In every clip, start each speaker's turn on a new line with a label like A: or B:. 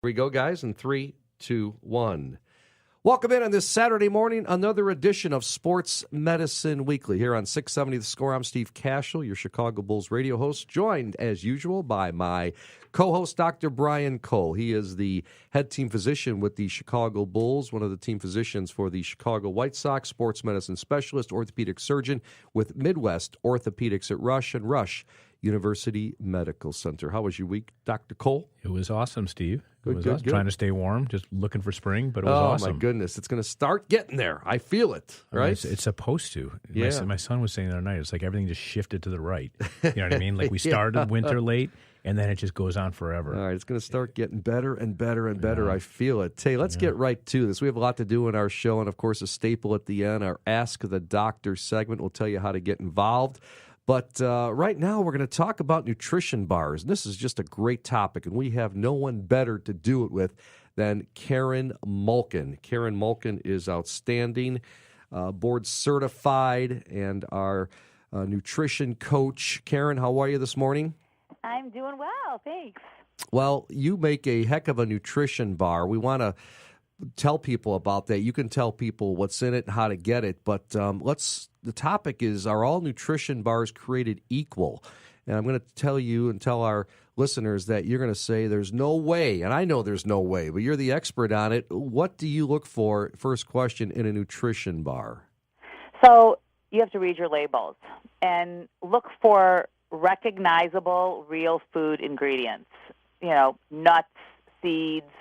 A: We go, guys, in 3, 2, 1. Welcome in on this Saturday morning, another edition of Sports Medicine Weekly here on 670 The Score. I'm Steve Cashel, your Chicago Bulls radio host, joined as usual by my co-host, Dr. Brian Cole. He is the head team physician with the Chicago Bulls, one of the team physicians for the Chicago White Sox, sports medicine specialist, orthopedic surgeon with Midwest Orthopedics at Rush and Rush University Medical Center. How was your week, Dr. Cole?
B: It was awesome, Steve.
A: Good.
B: Trying to stay warm, just looking for spring, but it was awesome.
A: Oh, my goodness. It's going to start getting there. I feel it, right?
B: It's supposed to.
A: Yeah.
B: My son was saying the other night, it's like everything just shifted to the right. You know what I mean? Like we started winter late, and then it just goes on forever.
A: All right, it's going to start getting better and better and better. Yeah. I feel it. Hey, let's get right to this. We have a lot to do in our show, and, of course, a staple at the end, our Ask the Doctor segment. We'll tell you how to get involved. But right now we're going to talk about nutrition bars. And this is just a great topic, and we have no one better to do it with than Karen Malkin. Karen Malkin is outstanding, board certified, and our nutrition coach. Karen, how are you this morning?
C: I'm doing well, thanks.
A: Well, you make a heck of a nutrition bar. We want to tell people about that. You can tell people what's in it and how to get it, but the topic is, are all nutrition bars created equal? And I'm going to tell you and tell our listeners that you're going to say there's no way, and I know there's no way, but you're the expert on it. What do you look for, first question, in a nutrition bar?
C: So you have to read your labels and look for recognizable real food ingredients. You know, nuts, seeds,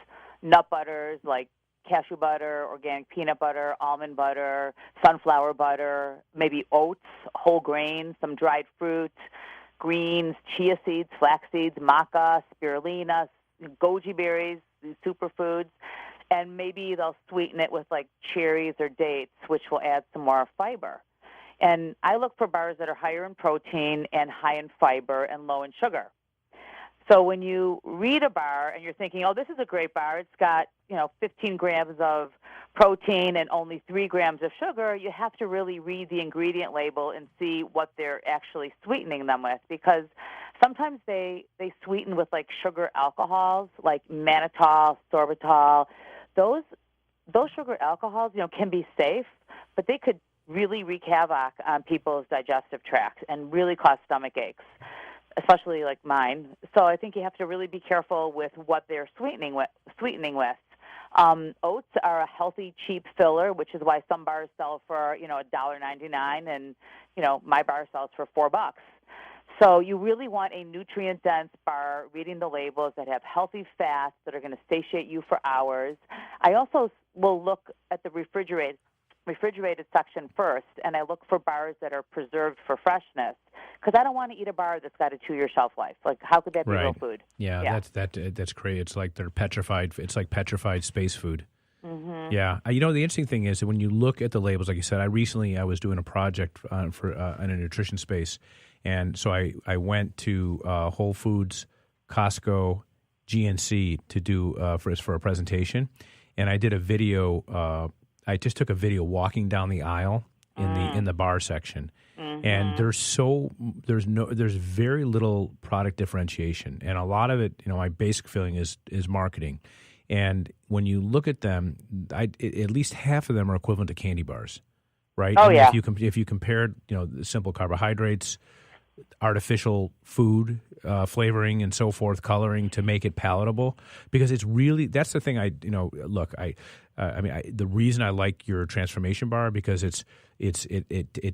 C: nut butters like cashew butter, organic peanut butter, almond butter, sunflower butter, maybe oats, whole grains, some dried fruit, greens, chia seeds, flax seeds, maca, spirulina, goji berries, superfoods, and maybe they'll sweeten it with like cherries or dates, which will add some more fiber. And I look for bars that are higher in protein and high in fiber and low in sugar. So when you read a bar and you're thinking, oh, this is a great bar, it's got, 15 grams of protein and only 3 grams of sugar, you have to really read the ingredient label and see what they're actually sweetening them with, because sometimes they sweeten with like sugar alcohols like mannitol, sorbitol. Those sugar alcohols, can be safe, but they could really wreak havoc on people's digestive tracts and really cause stomach aches, especially like mine. So I think you have to really be careful with what they're sweetening with. Oats are a healthy, cheap filler, which is why some bars sell for, $1.99, and, my bar sells for $4. So you really want a nutrient-dense bar, reading the labels, that have healthy fats that are going to satiate you for hours. I also will look at the refrigerated section first, and I look for bars that are preserved for freshness, because I don't want to eat a bar that's got a 2-year shelf life. Like, how could that be real food?
B: Yeah, that's great. It's like they're petrified. It's like petrified space food. Mm-hmm. Yeah. The interesting thing is that when you look at the labels, like you said, I was doing a project in a nutrition space, and so I went to Whole Foods, Costco, GNC to do for a presentation, and I did a video. I just took a video walking down the aisle in the bar section, and there's very little product differentiation, and a lot of it, my basic feeling is marketing. And when you look at them, at least half of them are equivalent to candy bars, right?
C: Oh, yeah.
B: If you compared, the simple carbohydrates, artificial food, flavoring and so forth, coloring to make it palatable, because it's really, that's the thing. The reason I like your Transformation Bar, because it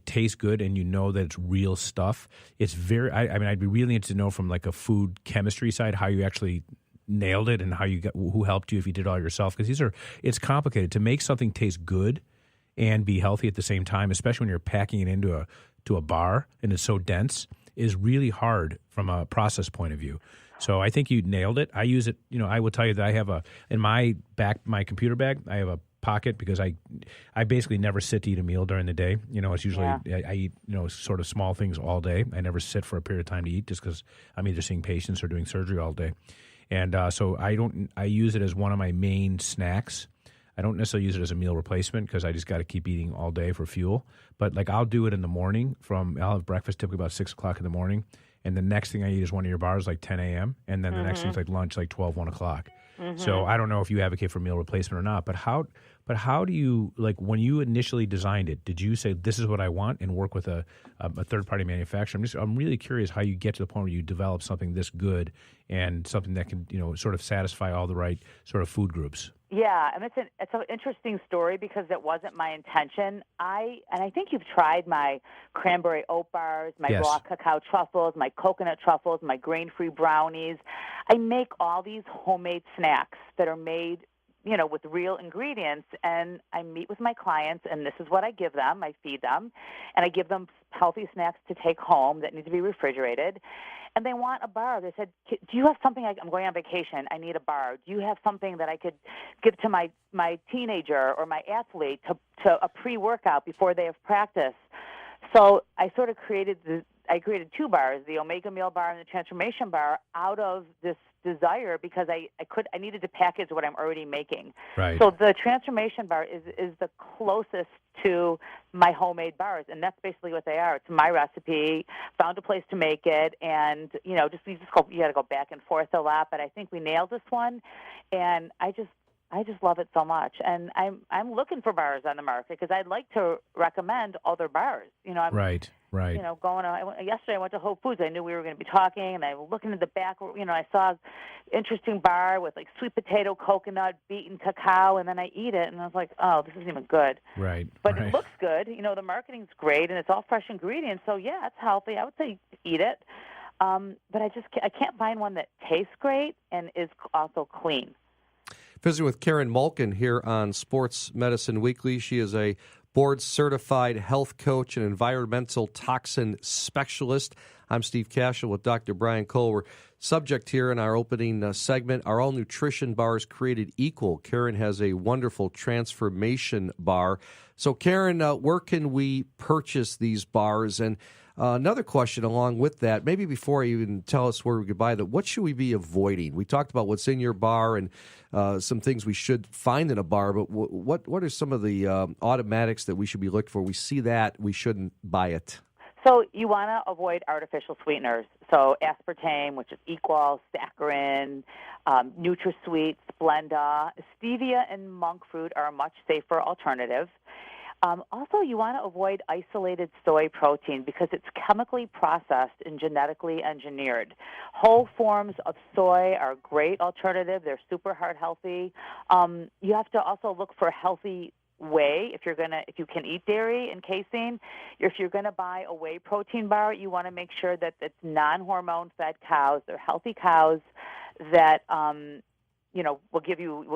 B: tastes good, and that it's real stuff. It's very, I'd be really interested to know from like a food chemistry side how you actually nailed it, and who helped you if you did it all yourself, because it's complicated to make something taste good and be healthy at the same time, especially when you're packing it into a bar and it's so dense, is really hard from a process point of view. So I think you nailed it. I use it, I will tell you that I have in my computer bag, I have a pocket, because I basically never sit to eat a meal during the day. It's usually, I eat, sort of small things all day. I never sit for a period of time to eat, just because I'm either seeing patients or doing surgery all day. And so I use it as one of my main snacks. I don't necessarily use it as a meal replacement, because I just got to keep eating all day for fuel. But like, I'll do it in the morning. I'll have breakfast typically about 6 o'clock in the morning, and the next thing I eat is one of your bars, like 10 a.m., and then the next thing's like lunch, like 12, 1 o'clock. So I don't know if you advocate for meal replacement or not, but how do you, like, when you initially designed it, did you say this is what I want and work with a third party manufacturer? I'm really curious how you get to the point where you develop something this good and something that can, sort of satisfy all the right sort of food groups.
C: Yeah, and it's an interesting story because it wasn't my intention. I think you've tried my cranberry oat bars, my
B: Yes.
C: raw cacao truffles, my coconut truffles, my grain-free brownies. I make all these homemade snacks that are made, with real ingredients, and I meet with my clients, and this is what I give them. I feed them, and I give them healthy snacks to take home that need to be refrigerated. And they want a bar. They said, do you have something? I'm going on vacation. I need a bar. Do you have something that I could give to my teenager or my athlete to a pre-workout before they have practice? So I sort of created two bars, the Omega Meal Bar and the Transformation Bar, out of this desire because I needed to package what I'm already making.
B: Right.
C: So the Transformation Bar is the closest to my homemade bars, and that's basically what they are. It's my recipe, found a place to make it, and you got to go back and forth a lot, but I think we nailed this one, and I just love it so much, and I'm looking for bars on the market because I'd like to recommend other bars.
B: Right.
C: Yesterday I went to Whole Foods. I knew we were going to be talking, and I was looking at the back. I saw an interesting bar with like sweet potato, coconut, beaten cacao, and then I eat it, and I was like, oh, this isn't even good.
B: Right.
C: But it looks good. The marketing's great, and it's all fresh ingredients. So yeah, it's healthy. I would say eat it. But I can't find one that tastes great and is also clean.
A: Visiting with Karen Malkin here on Sports Medicine Weekly. She is a board-certified health coach and environmental toxin specialist. I'm Steve Cashel with Dr. Brian Cole. We're subject here in our opening segment, are all nutrition bars created equal? Karen has a wonderful transformation bar. So, Karen, where can we purchase these bars? And another question along with that, maybe before you even tell us where we could buy them, what should we be avoiding? We talked about what's in your bar and some things we should find in a bar, but what are some of the automatics that we should be looking for? We see that, we shouldn't buy it.
C: So you want to avoid artificial sweeteners. So aspartame, which is Equal, saccharin, NutraSweet, Splenda, stevia, and monk fruit are a much safer alternative. Also, you want to avoid isolated soy protein because it's chemically processed and genetically engineered. Whole forms of soy are a great alternative. They're super heart healthy. You have to also look for healthy whey if you can eat dairy and casein. If you're going to buy a whey protein bar, you want to make sure that it's non-hormone fed cows. They're healthy cows that will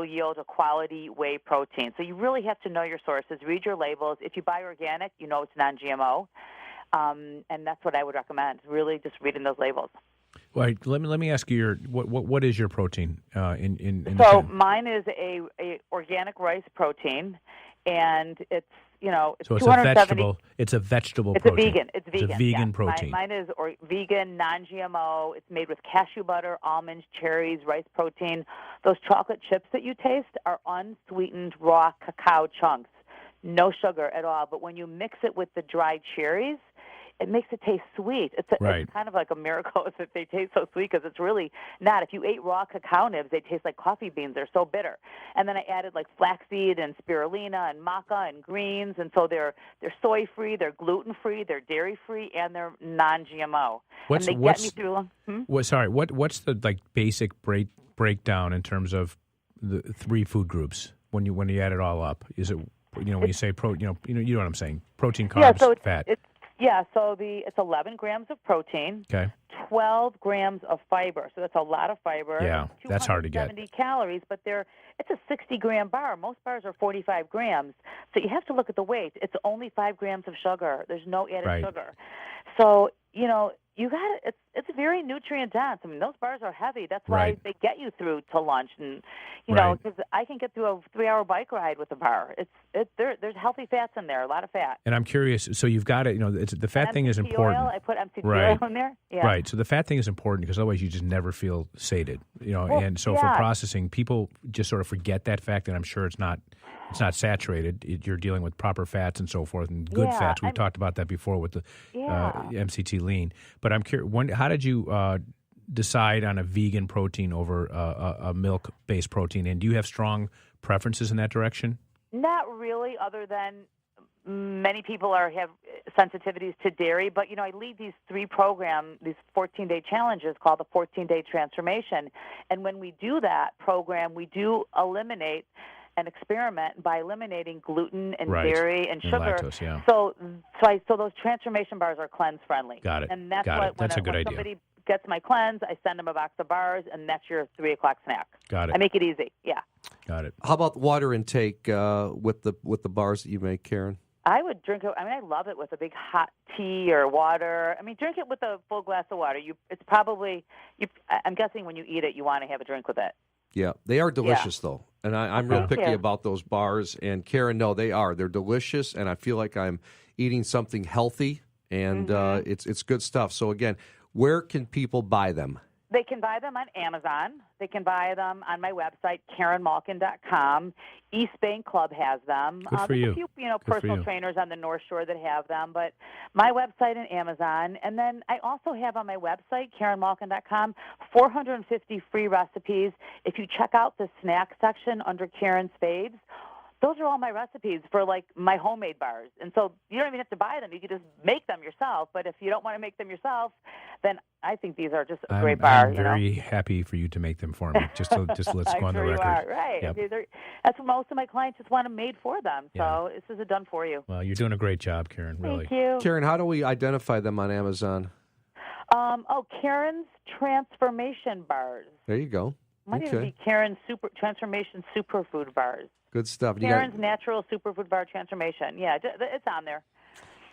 C: yield a quality whey protein. So you really have to know your sources, read your labels. If you buy organic, it's non-GMO, and that's what I would recommend. Really, just reading those labels.
B: Well, let me ask you what is your protein in
C: So mine is a organic rice protein, and it's
B: so it's
C: 270.
B: It's a vegetable
C: It's
B: protein.
C: a vegan. It's vegan.
B: It's a vegan
C: yeah.
B: protein.
C: Mine is vegan, non-GMO. It's made with cashew butter, almonds, cherries, rice protein. Those chocolate chips that you taste are unsweetened raw cacao chunks, no sugar at all. But when you mix it with the dried cherries, it makes it taste sweet. It's kind of like a miracle that they taste so sweet because it's really not. If you ate raw cacao nibs, they taste like coffee beans. They're so bitter. And then I added like flaxseed and spirulina and maca and greens, and so they're soy-free, they're gluten-free, they're dairy-free, and they're non-GMO. Get me through.
B: What's the basic breakdown in terms of the three food groups when you add it all up? Is it when you say you know what I'm saying? Protein, carbs, fat.
C: It's 11 grams of protein,
B: okay,
C: 12 grams of fiber. So that's a lot of fiber.
B: Yeah, that's hard to get.
C: 270 calories, but it's a 60-gram bar. Most bars are 45 grams. So you have to look at the weight. It's only 5 grams of sugar. There's no added sugar. So, you got it. It's very nutrient dense. I mean, those bars are heavy. That's why they get you through to lunch, and because I can get through a 3-hour bike ride with a bar. There's healthy fats in there, a lot of fat.
B: And I'm curious. So you've got it. The fat thing is important.
C: Oil, I put MCT oil in there. Yeah.
B: Right. So the fat thing is important because otherwise you just never feel sated. And so for processing, people just sort of forget that fact, and I'm sure it's not saturated. You're dealing with proper fats and so forth, and good fats. We've talked about that before with the MCT lean. But I'm curious, how did you decide on a vegan protein over a milk-based protein? And do you have strong preferences in that direction?
C: Not really, other than many people have sensitivities to dairy. But, I lead these 3 programs, these 14-day challenges called the 14-day Transformation. And when we do that program, we do eliminate and experiment by eliminating gluten and dairy and sugar.
B: Lactose, yeah.
C: So those transformation bars are cleanse friendly.
B: Got it.
C: And that's
B: That's a good
C: when
B: idea.
C: somebody gets my cleanse, I send them a box of bars, and that's your 3 o'clock snack.
B: Got it.
C: I make it easy. Yeah.
B: Got it.
A: How about water intake with the bars that you make, Karen?
C: I would drink it. I love it with a big hot tea or water. Drink it with a full glass of water. I'm guessing when you eat it, you want to have a drink with it.
A: Yeah, they are delicious, though. And I'm real picky
C: you.
A: about those bars. And, Karen, no, they are. They're delicious, and I feel like I'm eating something healthy, and it's good stuff. So, again, where can people buy them?
C: They can buy them on Amazon. They can buy them on my website, KarenMalkin.com. East Bank Club has them.
B: Good for
C: There's
B: you.
C: a few, personal trainers on the North Shore that have them, but my website and Amazon. And then I also have on my website, KarenMalkin.com, 450 free recipes. If you check out the snack section under Karen's Faves, those are all my recipes for, my homemade bars. And so you don't even have to buy them. You can just make them yourself. But if you don't want to make them yourself, then I think these are just a great bar.
B: I'm very happy for you to make them for me. Just let's go on the record.
C: You are, right.
B: Yep.
C: That's what most of my clients just want them made for them.
B: Yeah.
C: So this is done for you.
B: Well, you're doing a great job, Karen, really.
C: Thank you.
A: Karen, how do we identify them on Amazon?
C: Karen's Transformation Bars.
A: There you go.
C: Might even be Karen's Transformation Superfood Bars.
A: Good stuff.
C: Karen's Natural Superfood Bar Transformation. Yeah, it's on there.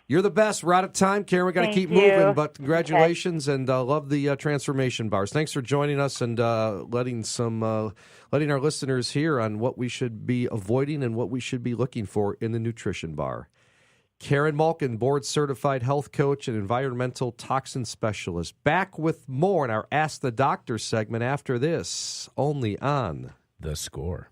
A: You're the best. We're out of time, Karen. We got to keep moving, but congratulations and love the transformation bars. Thanks for joining us and letting our listeners hear on what we should be avoiding and what we should be looking for in the nutrition bar. Karen Malkin, board-certified health coach and environmental toxin specialist. Back with more in our Ask the Doctor segment after this, only on
B: The Score.